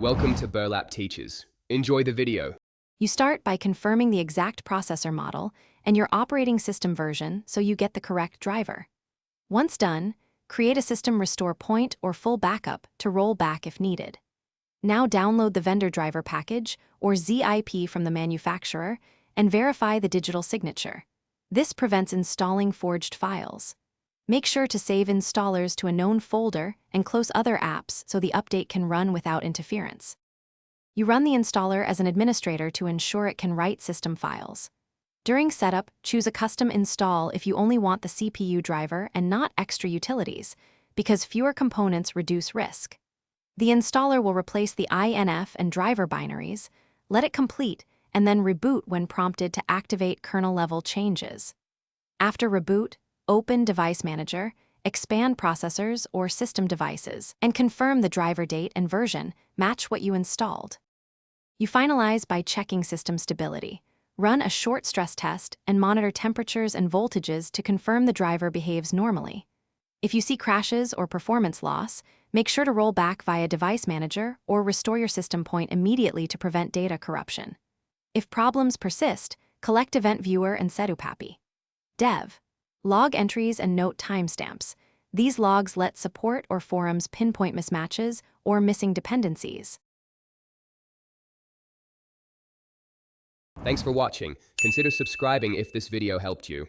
Welcome to Burlap Teachers. Enjoy the video. You start by confirming the exact processor model and your operating system version so you get the correct driver. Once done, create a system restore point or full backup to roll back if needed. Now download the vendor driver package or ZIP from the manufacturer and verify the digital signature. This prevents installing forged files. Make sure to save installers to a known folder and close other apps so the update can run without interference. You run the installer as an administrator to ensure it can write system files. During setup, choose a custom install if you only want the CPU driver and not extra utilities, because fewer components reduce risk. The installer will replace the INF and driver binaries, let it complete, and then reboot when prompted to activate kernel-level changes. After reboot, open Device Manager, expand processors or system devices, and confirm the driver date and version match what you installed. You finalize by checking system stability. Run a short stress test and monitor temperatures and voltages to confirm the driver behaves normally. If you see crashes or performance loss, make sure to roll back via Device Manager or restore your system point immediately to prevent data corruption. If problems persist, collect Event Viewer and Setupapi. Dev. Log entries and note timestamps. These logs let support or forums pinpoint mismatches or missing dependencies. Thanks for watching. Consider subscribing if this video helped you.